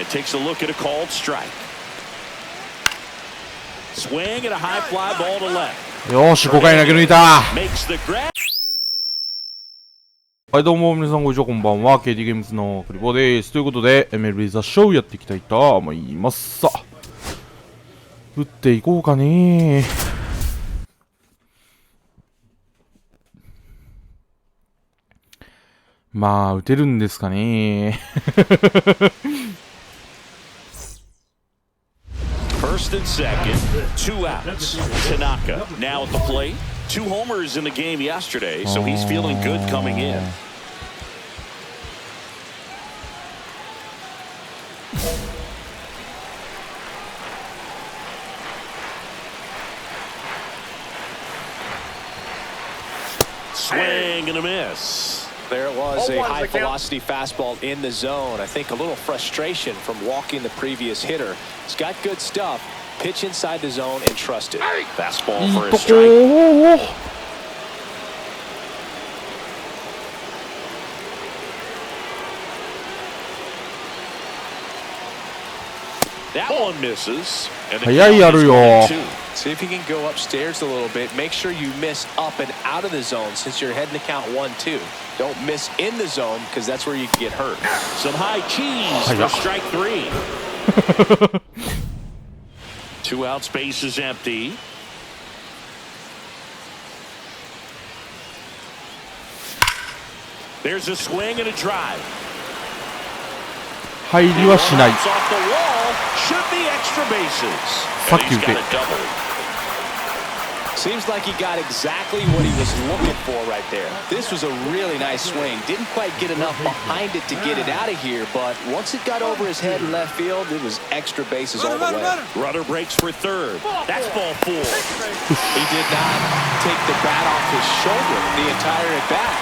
And takes a look at a called strike. Swing and a high fly ball to left. よし、5回投げ抜いた。はい、どうも皆さんこんにちは、こんばんは。KT ゲームズのクリボーです。ということで MLB THE SHOW やっていきたいと思います。さあ、打っていこうかね。まあ打てるんですかね。First and second, 2 outs. Tanaka now at the plate. 2 homers in the game yesterday, so he's feeling good coming in. Swing and a miss. There was a high-velocity fastball in the zone. I think a little frustration from walking the previous hitter. He's got good stuff. Pitch inside the zone and trust it. Fastball for a strike. That one misses. See if you can go upstairs a little bit. Make sure you miss up and out of the zone since you're heading to count 1-2. Don't miss in the zone because that's where you can get hurt. Some high cheese for strike 3. 2 out, space is empty. There's a swing and a drive. 入りはしない。 Off the wall, should be extra bases. And he's got a double. Seems like he got exactly what he was looking for right there. This was a really nice swing. Didn't quite get enough behind it to get it out of here, but once it got over his head in left field, it was extra bases all the way. Runner breaks for third. That's ball 4. He did not take the bat off his shoulder the entire at bat.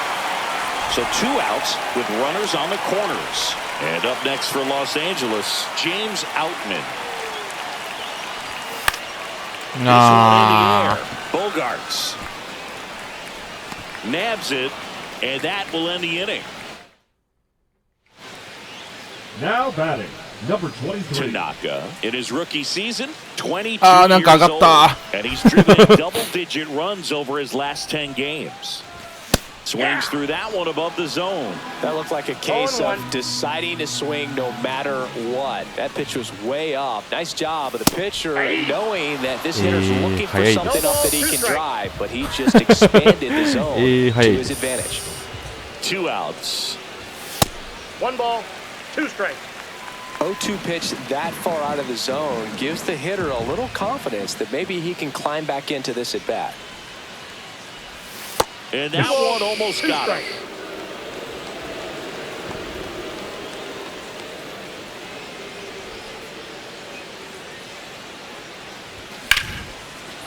So 2 outs with runners on the corners. And up next for Los Angeles, James Outman. Bogarts nabs it, and that will end the inning. Now batting, number 23. Tanaka, in his rookie season, 22 years old, and he's driven double-digit runs over his last 10 games. Swings through that one above the zone. That looked like a case of deciding to swing no matter what. That pitch was way up. Nice job of the pitcher knowing that this hitter's looking for something up that he can drive, but he just expanded the zone to his advantage. 2 outs. 1 ball, 2 strikes. 0-2 pitch that far out of the zone gives the hitter a little confidence that maybe he can climb back into this at bat. And that one almost got him.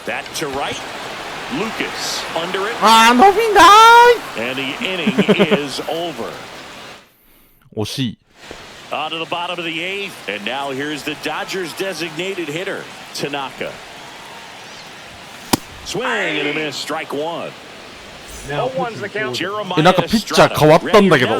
That to right. Lucas under it. And the inning is over. 惜しい。 On to the bottom of the 8th. And now here's the Dodgers designated hitter, Tanaka. Swing and a miss, strike 1. Now one's the count. なんかピッチャー変わったんだけど。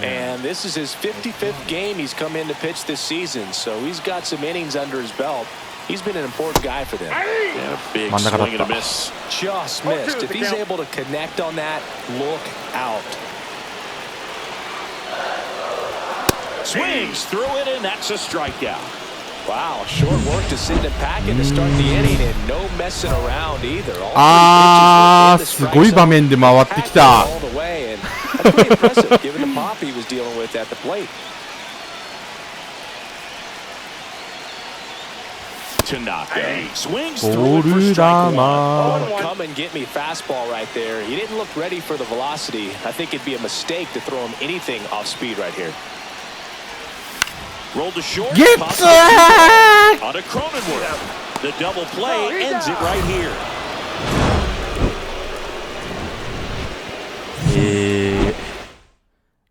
And this is his 55th game he's come in to pitch this season, so he's got some innings under his belt. He's been an important guy for them. And a big swing and a miss. Just missed. If he's able to connect on that, look out. Swings through it, and that's a strikeout. Wow, short work to sit in the packet to start the inning, and no messing around either. すごい場面で回ってきた。 All the way, and that's pretty impressive given the pop he was dealing with at the plate. Tanaka swings through it for strike 1. Come and get me fastball right there. He didn't look ready for the velocity. I think it'd be a mistake to throw him anything off speed right here. Rolled to short. Get back! On to Cronenworth. The double play ends it right here.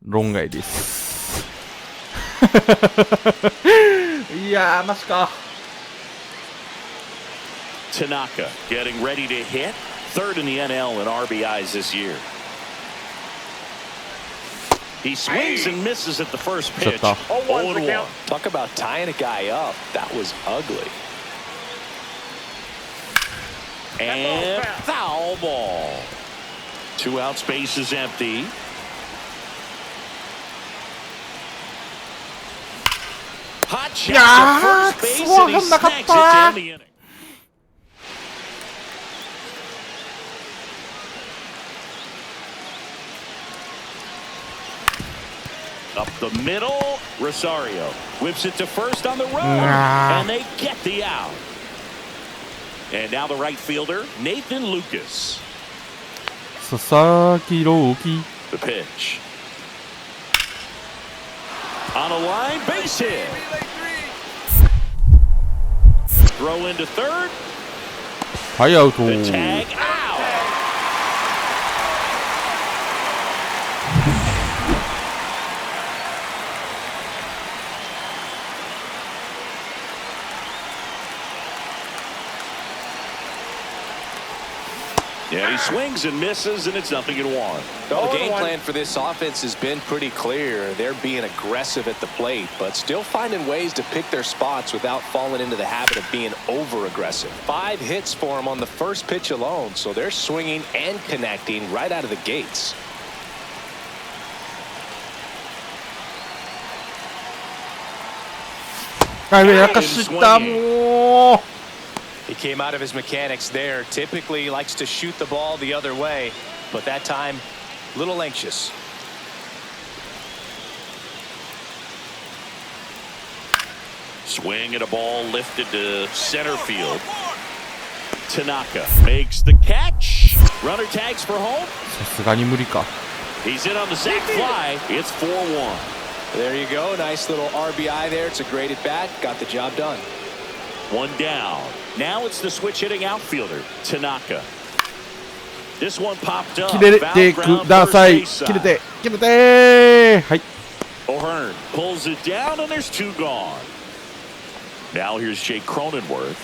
論外です。いやー、マジか。Tanaka getting ready to hit. 3rd in the NL in RBIs this year. He swings and misses at the first pitch. 0-1's the count. Talk about tying a guy up. That was ugly. And foul ball. 2 outs, base is empty. Hot shot to first base, and he snags it to end the inning. Up the middle, Rosario whips it to first on the run, and they get the out. And now the right fielder, Nathan Lucas. Sasaki Roki. The pitch. On a line, base hit. Throw into third. はいアウト。 The tag out. Yeah, he swings and misses, and it's 0-1. Well, the game plan for this offense has been pretty clear. They're being aggressive at the plate, but still finding ways to pick their spots without falling into the habit of being over-aggressive. 5 hits for them on the first pitch alone, so they're swinging and connecting right out of the gates. He came out of his mechanics there. Typically likes to shoot the ball the other way, but that time, a little anxious. Swing and a ball lifted to center field. Tanaka makes the catch. Runner tags for home. さすがに無理か。 He's in on the sac fly. It's 4-1. There you go. Nice little RBI there. It's a great at bat. Got the job done. 1 down. Now it's the switch hitting outfielder, Tanaka. This one popped up. 切れてください。切れて、切れて。はい。 O'Hearn pulls it down, and there's 2 gone. Now here's Jake Cronenworth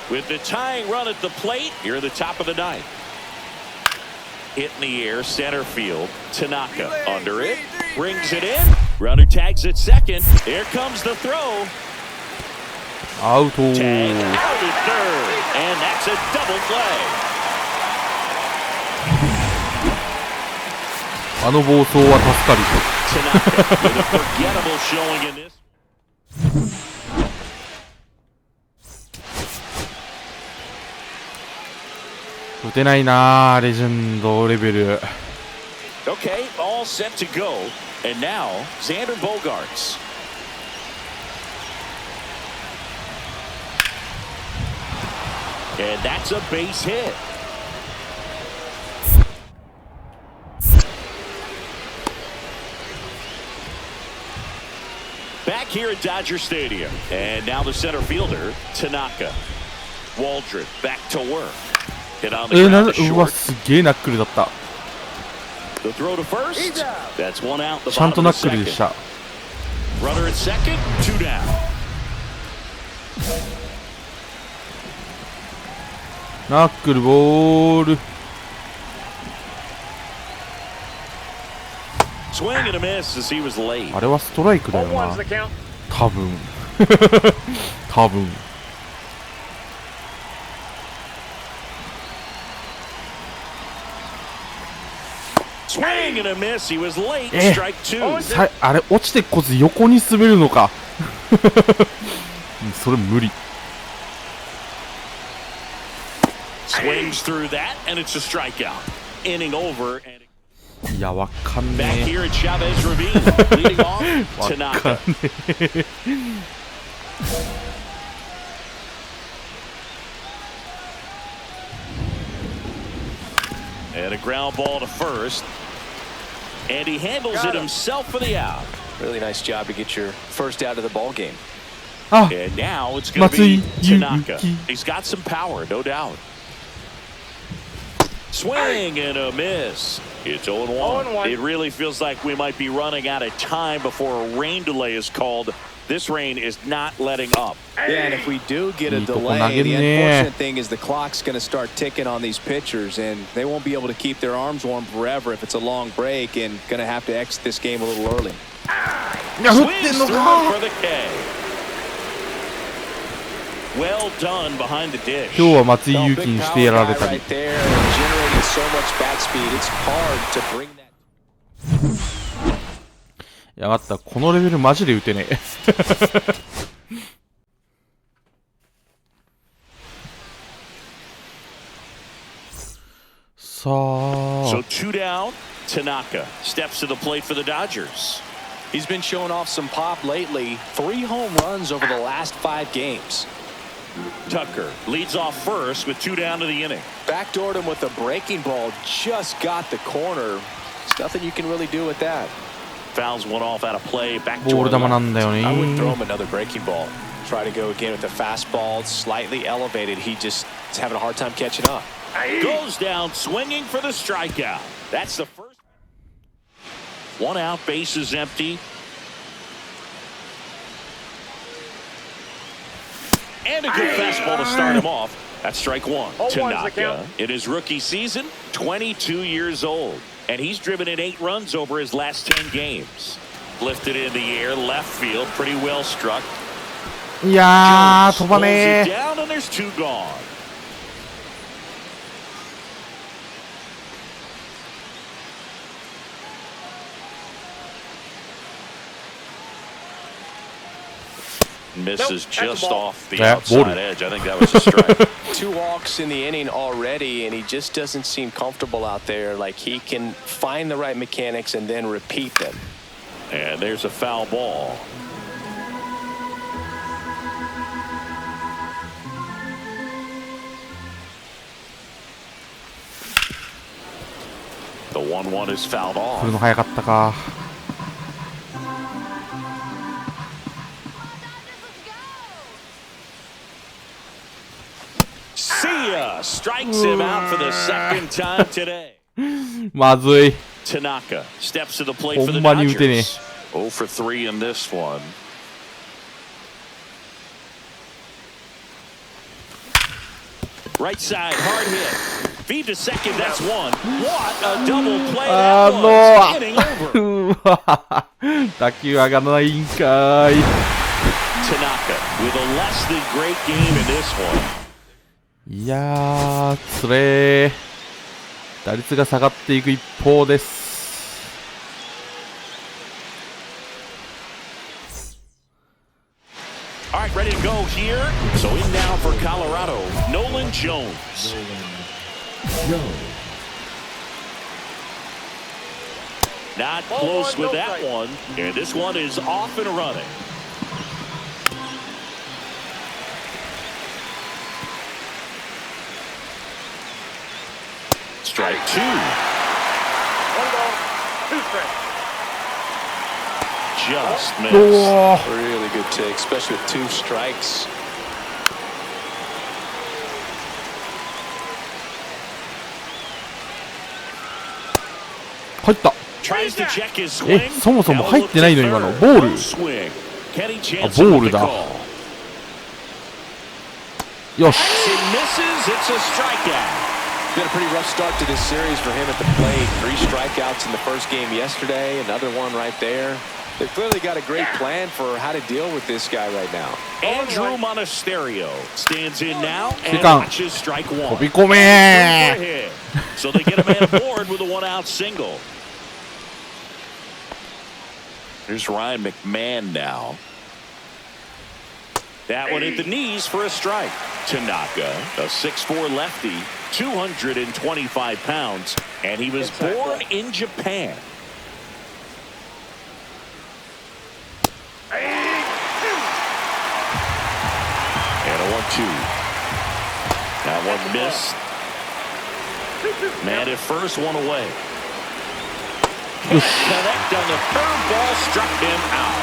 with the tying run at the plate here at the top of the 9th. Hit in the air, center field. Tanaka under it, brings it in. Runner tags at second. Here comes the throw. アウト。 Tag out at third, and that's a double play. あの暴走は助かる。 Tanaka with a forgettable showing in this. 打てないなあレジェンドレベル。 Okay, all set to go, and now Xander Bogaerts. And that's a base hit. Back here at Dodger Stadium. And now the center fielder, Tanaka. Waldron back to work. Hit on the ground to うわ short. すげえナックルだった。 The throw to first. That's 1 out. The ちゃんと bottom ナ of ッ the クルでし second. た。 Runner at second, 2 down. ナックルボール。 Swing and a miss as he was late. あれはストライクだよ 0-1's な the。count. 多分。多分。 Swing and a miss. He was late. え Strike 2. あれ落ちてこず横に滑るのか。それ無理。 Swings through that, and it's a strikeout. Inning over. And いやわかん back ね here at Chavez Ravine, leading off え。わか Tanaka. んねえ。 And a ground ball to first. And he handles it himself for the out. Really nice job to get your first out of the ball game. あ And now it's going to be Matsui Tanaka. Yuki. He's got some power, no doubt. Swing and a miss. It's 0-1. 0-1. It really feels like we might be running out of time before a rain delay is called. This rain is not letting up. Yeah, and if we do get a delay, the unfortunate thing is the clock's going to start ticking on these pitchers, and they won't be able to keep their arms warm forever if it's a long break, and going to have to exit this game a little early. Swings through it for the K. Well done behind the dish. 今日は松井裕樹にしてやられたり。 Right there, generating so much bat speed, it's hard to bring that. やがった、このレベルマジで打てねえ。さあ。So 2 down. Tanaka steps to the plate for the Dodgers. He's been showing off some pop lately. 3 home runs over the last 5 games. Tucker leads off first with 2 down to the inning. Backdoored him with a breaking ball, just got the corner. There's nothing you can really do with that. Fouls one off out of play. Back ボール球なんだよね。 I would throw him another breaking ball. Try to go again with the fastball, slightly elevated. He just is having a hard time catching up. Goes down swinging for the strikeout. That's the first. 1 out, bases empty. And a good fastball to start him off. That's strike 1. Tanaka, in his rookie season, 22 years old. And he's driven in 8 runs over his last 10 games. Lifted in the air, left field, pretty well struck. いやー、飛ばね Pulls it down and there's 2 gone. Misses just off the outside edge. I think that was a strike. 2 walks in the inning already, and he just doesn't seem comfortable out there. Like he can find the right mechanics and then repeat them. And there's a foul ball. The 1-1 is fouled 来る off. の早かったか。 See ya! Strikes him out for the 2nd time today. まずい。 Tanaka steps to the plate for the ほんまに打てねえ。 Dodgers. 0 for 3 in this one. Right side, hard hit. Feed to second, that's 1. What a double play that was. Inning over. うわ打球上がらないんかい。 Tanaka with a less than great game in this one. いやー、つれー。打率が下がっていく一方です。All right, ready to go here. So in now for Colorado, Nolan Jones. Not close with that one. And this one is off and running. Strike 2. 1 ball, 2 strikes. Just missed. Really good take, especially with 2 strikes. Tries to check his え、 swing. そもそも入ってないの今の。ボール。 Swing. Kenny あ、 Jansen ボー with ル the だ。 call. よし。 He misses. It's a strikeout. Been a pretty rough start to this series for him at the plate. 3 strikeouts in the first game yesterday. Another one right there. They've clearly got a great plan for how to deal with this guy right now. Andrew Monasterio stands in now and セカン watches strike 飛 1. び込め So they get a man aboard with a 1-out single. Here's Ryan McMahon now. That one hit the knees for a strike. Tanaka, a 6'4" lefty, 225 pounds, and he was born in Japan. And a 1-2. That one missed. Man at first, 1 away. Connect on the curveball, struck him out.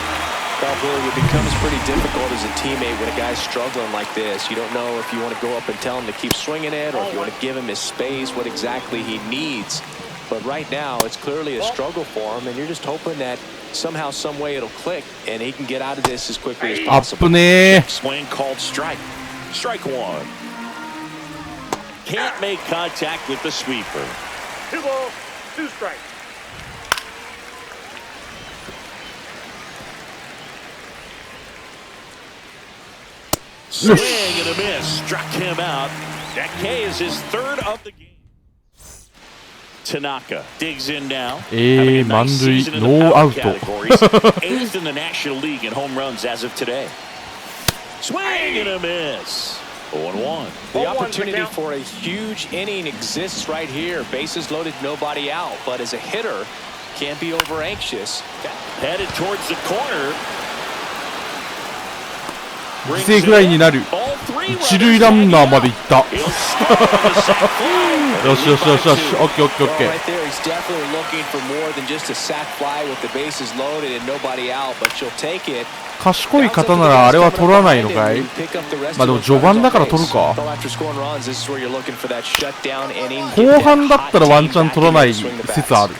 It becomes pretty difficult as a teammate when a guy's struggling like this. You don't know if you want to go up and tell him to keep swinging it or if you want to give him his space, what exactly he needs. But right now, it's clearly a struggle for him, and you're just hoping that somehow, some way it'll click, and he can get out of this as quickly as アッ possible. プね Swing called strike. Strike one. Can't make contact with the sweeper. 2 balls, 2 strikes. Swing and a miss. Struck him out. That K is his third of the game. Tanaka digs in now. Having a nice 満塁 season in the ノーア power ウト categories. Eighth in the National League in home runs as of today. Swing and a miss. 0-1. The opportunity for a huge inning exists right here. Bases loaded, nobody out. But as a hitter, can't be over anxious. Headed towards the corner. 犠牲フライになる。一塁ランナーまで行った。よしよしよしよし。オッケーオッケーオッケー。Right there, he's definitely looking for more than just a sac fly with the bases loaded and nobody out, but she'll take it. 賢い方ならあれは取らないのかい？まあでも序盤だから取るか。後半だったらワンチャン取らない説ある。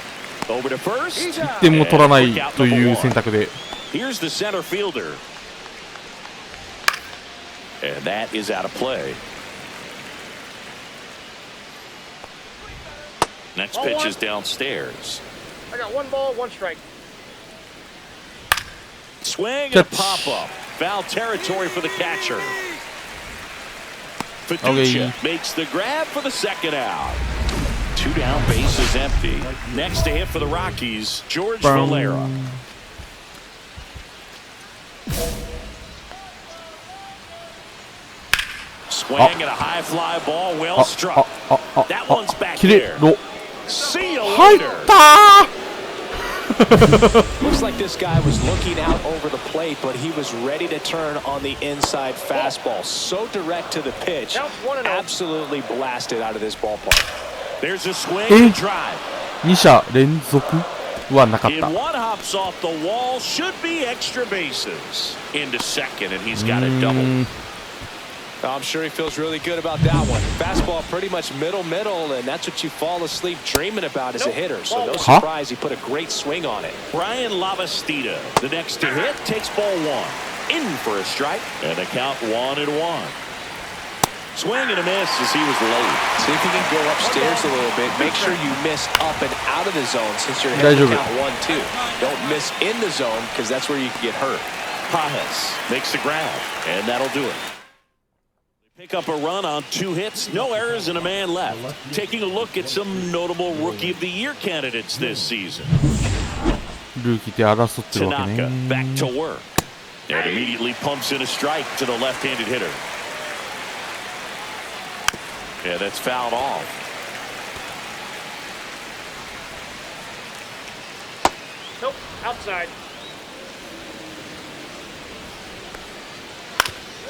1点も取らないという選択で。Here's the center fielder. And that is out of play. Next pitch is downstairs. I got 1 ball, 1 strike. Swing and pop up. Foul territory for the catcher. Fiducia makes the grab for the second out. 2 down, bases empty. Next to hit for the Rockies, George Valera. Swing and a high fly ball, well struck. That one's back there. See you later. Looks like this guy was looking out over the plate, but he was ready to turn on the inside fastball. So direct to the pitch. Absolutely blasted out of this ballpark. There's a swing and drive. 2者連続はなかっ In た。 one hops off the wall, should be extra bases. Into second, and he's got a double. I'm sure he feels really good about that one. Fastball pretty much middle, and that's what you fall asleep dreaming about as a hitter. So no surprise he put a great swing on it. Brian Lavastida, the next to hit, takes ball 1. In for a strike, and a count 1-1. Swing and a miss as he was low. See if you can go upstairs a little bit. Make sure you miss up and out of the zone since you're hitting count 1-2. Don't miss in the zone because that's where you can get hurt. Pajes makes the grab, and that'll do it. Pick up a run on 2 hits, no errors, and a man left. Taking a look at some notable Rookie of the Year candidates this season. ルーキーで争ってるわけ Tanaka ね。 back to work and immediately pumps in a strike to the left-handed hitter. Yeah, that's fouled off. Nope, outside.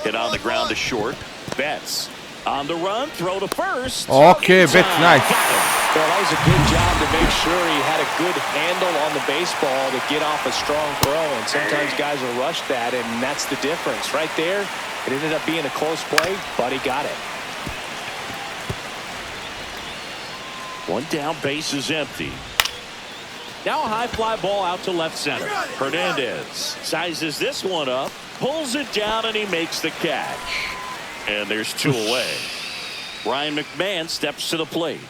Hit on the ground to short. Betts on the run, throw to first. Okay, Betts, nice. Well, that was a good job to make sure he had a good handle on the baseball to get off a strong throw. And sometimes guys will rush that, and that's the difference. Right there, it ended up being a close play, but he got it. 1 down, base is empty. Now a high fly ball out to left center. Hernandez sizes this one up, pulls it down, and he makes the catch. And there's 2 away. Ryan McMahon steps to the plate.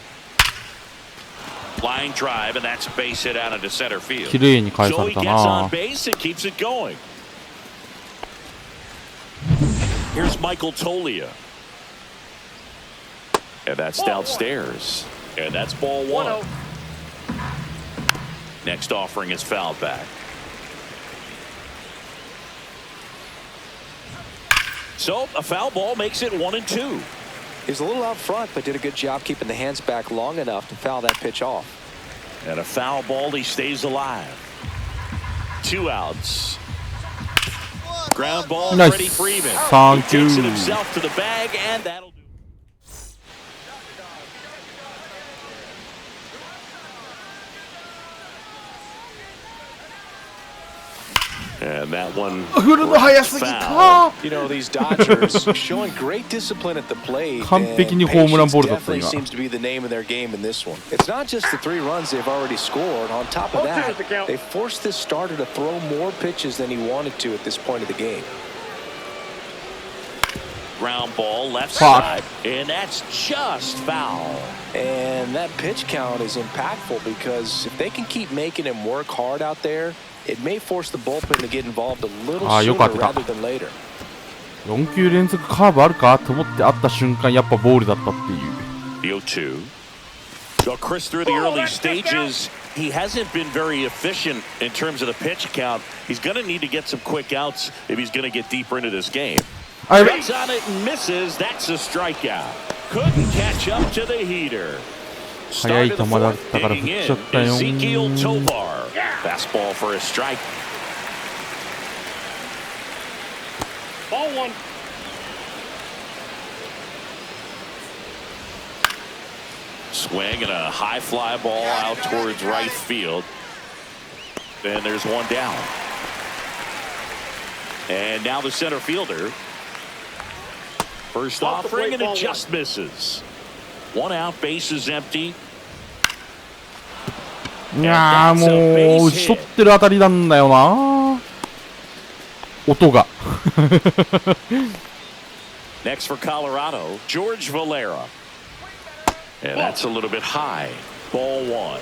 Line drive, and that's a base hit out into center field. 綺麗に返さ So れ he た gets な on。base and keeps it going. Here's Michael Toglia. And that's downstairs. And that's ball 1. Next offering is fouled back. So a foul ball makes it 1-2. He's a little out front, but did a good job keeping the hands back long enough to foul that pitch off. And a foul ball, he stays alive. 2 outs. Ground ball, Nice. Freddie Freeman. Thank He takes you. it himself to the bag, and that'll do. And that one 振るの早すぎか。 You know, these Dodgers showing great discipline at the plate. 完璧にホームランボールだった今。 Definitely seems to be the name of their game in this one. It's not just the 3 runs they've already scored. On top of that, they forced this starter to throw more pitches than he wanted to at this point of the game. Ground ball left side, and that's just foul. And that pitch count is impactful because if they can keep making him work hard out there, it may force the bullpen to get involved a little sooner rather than later. 4球連続カーブあるかと思って会った瞬間やっぱボールだったっていう。 0-2. So Chris, through the early stages, he hasn't been very efficient in terms of the pitch count. He's going to need to get some quick outs if he's going to get deeper into this game. Swings on it and misses. That's a strikeout. Couldn't catch up to the heater. 速い球だったから振っちゃったよ。 Ezekiel Tovar. Fastball for a strike. Ball 1. Swing and a high fly ball out towards right field. And there's one down. And now the center fielder. First offering and it just misses. 1 out, base is empty. いやーもう打ち取ってるあたりなんだよな音が。Next for Colorado, George Valera. And that's a little bit high. Ball 1.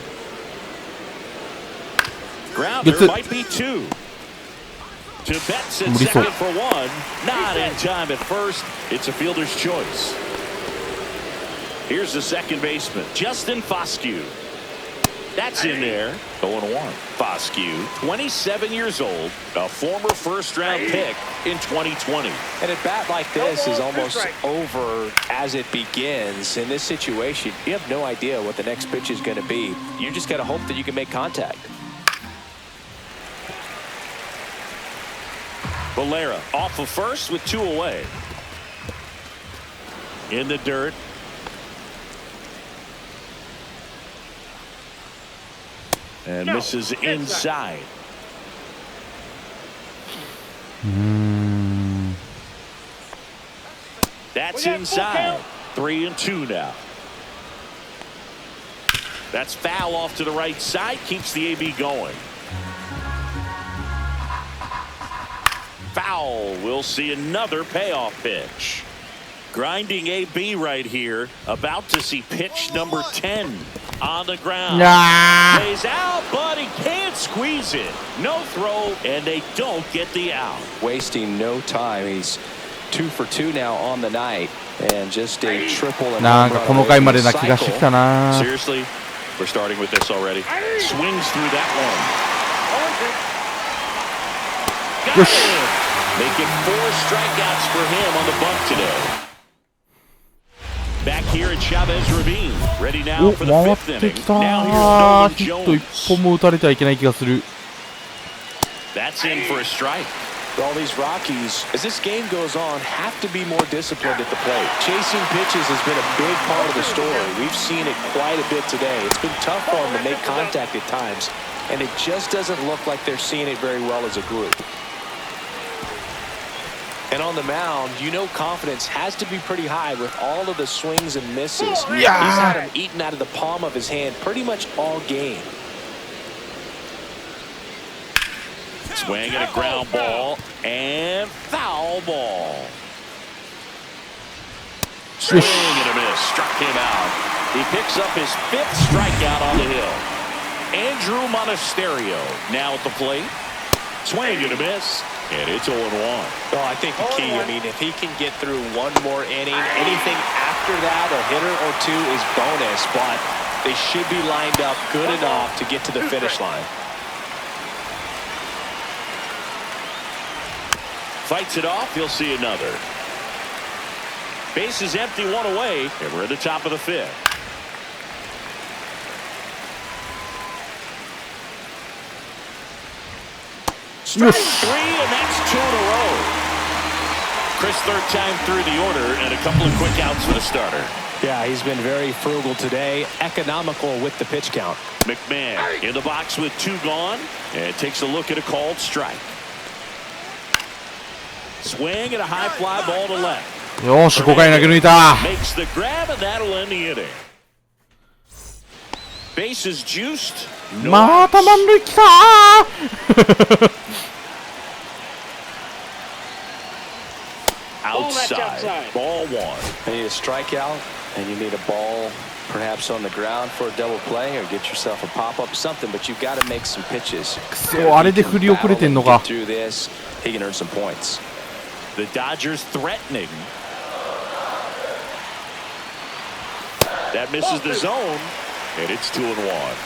Grounder might be 2. To Betts at second for 1. Not in time at first. It's a fielder's choice. Here's the second baseman, Justin Foscue. That's in there. 0-1. Foscue, 27 years old, a former first-round pick in 2020. And a bat like this is almost over as it begins. In this situation, you have no idea what the next pitch is going to be. You just got to hope that you can make contact. Valera off of first with 2 away. In the dirt. And misses inside. That's inside. 3-2 now. That's foul off to the right side. Keeps the AB going. Foul. We'll see another payoff pitch. Grinding AB right here. About to see pitch number 10 on the ground. Plays out, but he can't squeeze it. No throw, and they don't get the out. Wasting no time. He's 2 for 2 now on the night. And just a triple and なんかこの回までな気がしてきたな。 Seriously, we're starting with this already. Swings through that one. Got it. Making 4 strikeouts for him on the bunt today. Back here at Chavez Ravine, ready now for the 5th inning. Now here's Nolan Jones. That's in for a strike. All these Rockies, as this game goes on, have to be more disciplined at the plate. Chasing pitches has been a big part of the story. We've seen it quite a bit today. It's been tough for them to make contact at times, and it just doesn't look like they're seeing it very well as a group. And on the mound, you know confidence has to be pretty high with all of the swings and misses. He's had him eaten out of the palm of his hand pretty much all game. Swing and a ground ball and foul ball. Swing and a miss. Struck him out. He picks up his 5th strikeout on the hill. Andrew Monasterio now at the plate. Swing and a miss. And it's 0-1. Oh, I think the key, I mean, if he can get through 1 more inning, anything after that, a hitter or 2 is bonus, but they should be lined up good enough to get to the finish line. Fights it off, he'll see another. Base is empty, 1 away, and we're at the top of the 5th. Strike 3, and that's 2 in a row. Chris, 3rd time through the order, and a couple of quick outs for the starter. Yeah, he's been very frugal today, economical with the pitch count. McMahon in the box with 2 gone, and takes a look at a called strike. Swing and a high fly ball to left. よーし、5回投げ抜いた。 Makes the grab and that'll end the inning. Bases juiced. No また outs. 満塁きたー。 Outside. Ball one. You need a strikeout, and you need a ball perhaps on the ground for a double play, or get yourself a pop-up, something. But you've got to make some pitches. くそ、あれで振り遅れてんのか。 Through this, he can earn some points. The Dodgers threatening. That misses the zone, and it's 2-1.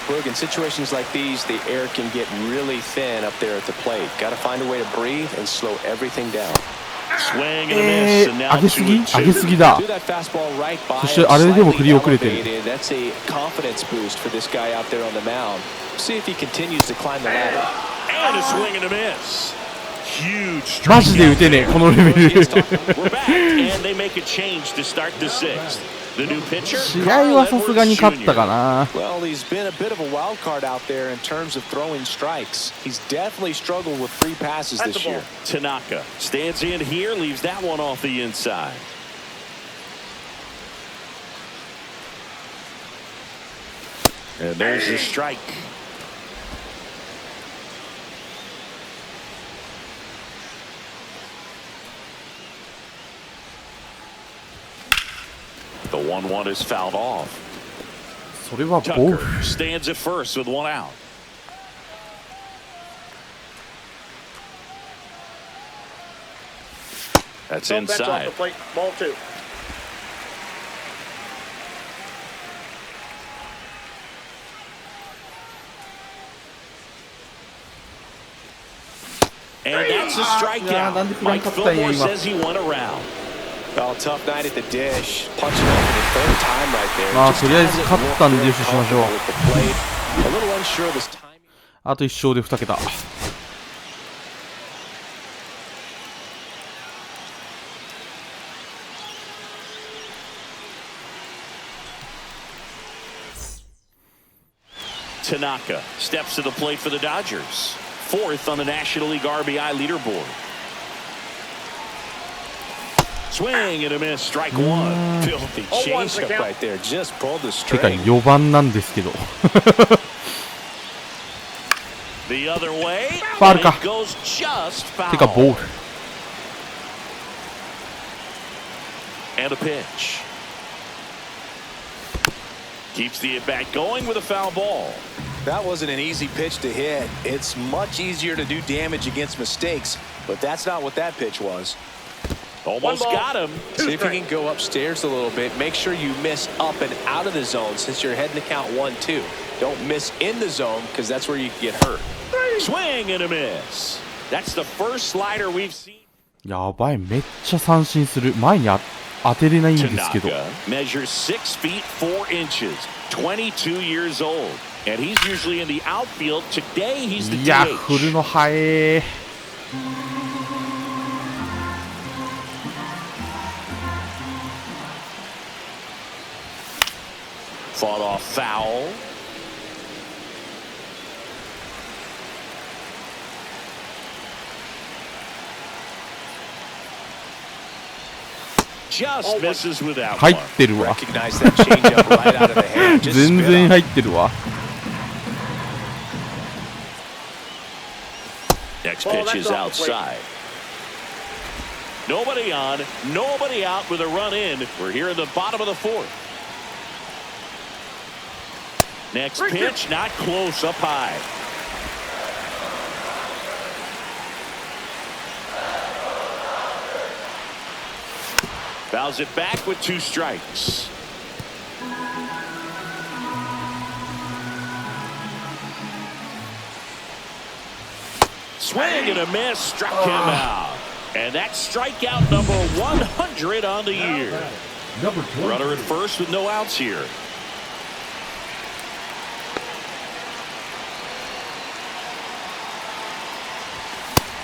Look, in situations like these, the air can get really thin up there at the plate. Got to find a way to breathe and slow everything down. Swing and a miss, and now 上げすぎ 2-2. 上げすぎだ。 Do that fastball right by そしてあれでも振り遅れてる。 elevated. That's a confidence boost for this guy out there on the mound. See if he continues to climb the ladder. And a swing and a miss. Huge マジで打 strikeout. てねえ、このレベル。 We're back, and they make a change to start the sixth. The new pitcher, 試合はさすがに勝ったかな。 Well, he's been a bit of a wild card out there in terms of throwing strikes. He's definitely struggled with free passes this year. Tanaka stands in here, leaves that one off the inside. And there's the strike. The 1-1 is fouled off. それはボール。 Tucker stands at first with one out. That's Don't bench off inside. the plate. Ball two. And that's a strikeout. Mike Fillmore says he went around. Well, tough night at the dish. Punching out for the third time right there. まあ Just とりあえず hasn't 勝ったんでよししましょう。 worked with the plate. A little unsure of his timing. あと1勝で2桁。 Tanaka steps to the plate for the Dodgers. Fourth on the National League RBI leaderboard. Swing and a miss. Strike one. Filthy changeup right there. Just pulled the てか string. 4番なんですけど。 The other way. ファウルか。 And it goes just foul. てかボール。 And a pitch. Keeps the at-bat going with a foul ball. That wasn't an easy pitch to hit. It's much easier to do damage against mistakes, but that's not what that pitch was. Almost got him. See if you can go upstairs a little bit. Make sure you miss up and out of the zone since you're heading to count 1-2. Don't miss in the zone because that's where you can get hurt. Swing and a miss. That's the first slider we've seen. やばい、めっちゃ三振する。前に当てれないんですけど。 Tanaka measures 6 feet 4 inches, 22 years old, and he's usually in the outfield. Today he's the いや、 DH. 振るの早え。 Fought off foul. Just misses with that 入 one. ってるわ。 Recognize that changeup right out of the hand. Just 全 spit 然 up. 入ってるわ。 Next Oh, pitch that's is off the plate. outside. Nobody on, nobody out with a run in. We're here in the bottom of the fourth. Next pitch, not close, up high. Fouls it back with 2 strikes. Swing and a miss, struck him out. And that's strikeout number 100 on the year. Runner at first with no outs here.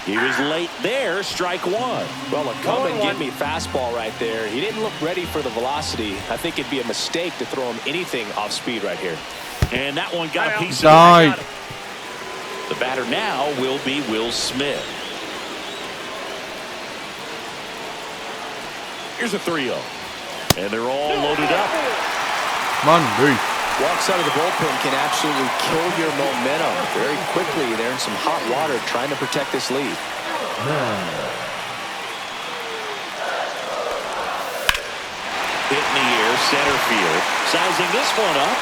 He was late there, strike one. Well, a come and get me fastball right there. He didn't look ready for the velocity. I think it'd be a mistake to throw him anything off speed right here. And that one got a piece of Died. it. The batter now will be Will Smith. Here's a 3-0. And they're all loaded up. 満塁。 Walks out of the bullpen can absolutely kill your momentum very quickly. They're in some hot water trying to protect this lead. Hit in the air, center field. Sizing this one up.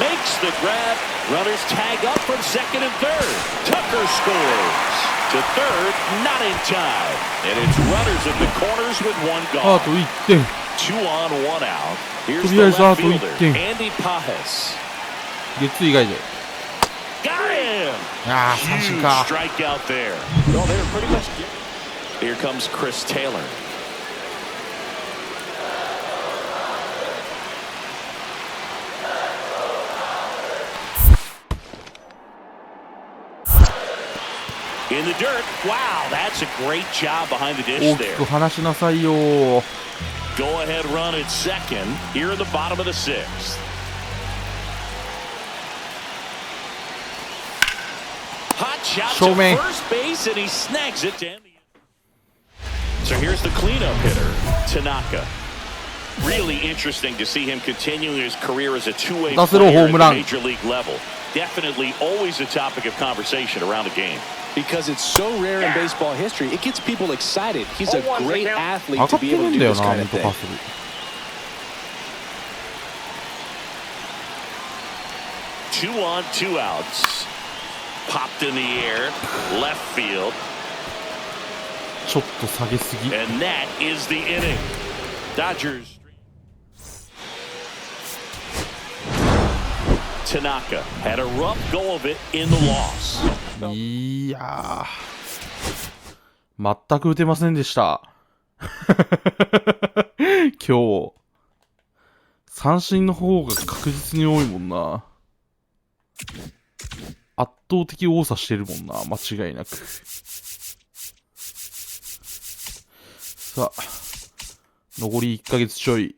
Makes the grab. Runners tag up from second and third. Tucker scores. To third, not in time. And it's runners at the corners with one あ gone. と1点。 2 on, 1 out. Here's と the りあえずあ left と1 fielder, 点。 Andy Pajes. 月以外で。 Got him. ああ、三振 Huge か。 strikeout there. Well, they were pretty much. Here comes Chris Taylor. In the dirt. Wow, that's a great job behind the dish 大き there. く離しなさいよ。 Go ahead run at second here in the bottom of the 6th. Hot shot Show to me. first base, and he snags it to end the. So here's the cleanup hitter, Tanaka. Really interesting to see him continuing his career as a two-way That's a little player at home the run. major league level. Definitely always a topic of conversation around the game. Because it's so rare in baseball history, it gets people excited. He's a great athlete 上が to って be る able to ん do だよ this な、 kind ミ of ント thing. パスル。2 on, 2 outs. Popped in the air, left field, ちょっと下げすぎ。 and that is the inning. Dodgers. Tanaka had a rough go of it in the loss. いやー、全く打てませんでした。今日、三振の方が確実に多いもんな。圧倒的多さしてるもんな、間違いなく。さあ、残り1ヶ月ちょい。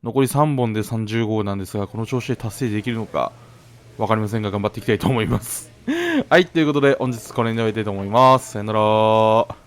残り3本で30号なんですが、この調子で達成できるのかわかりませんが、頑張っていきたいと思います。はい、ということで本日これに終えたいと思います。さよなら。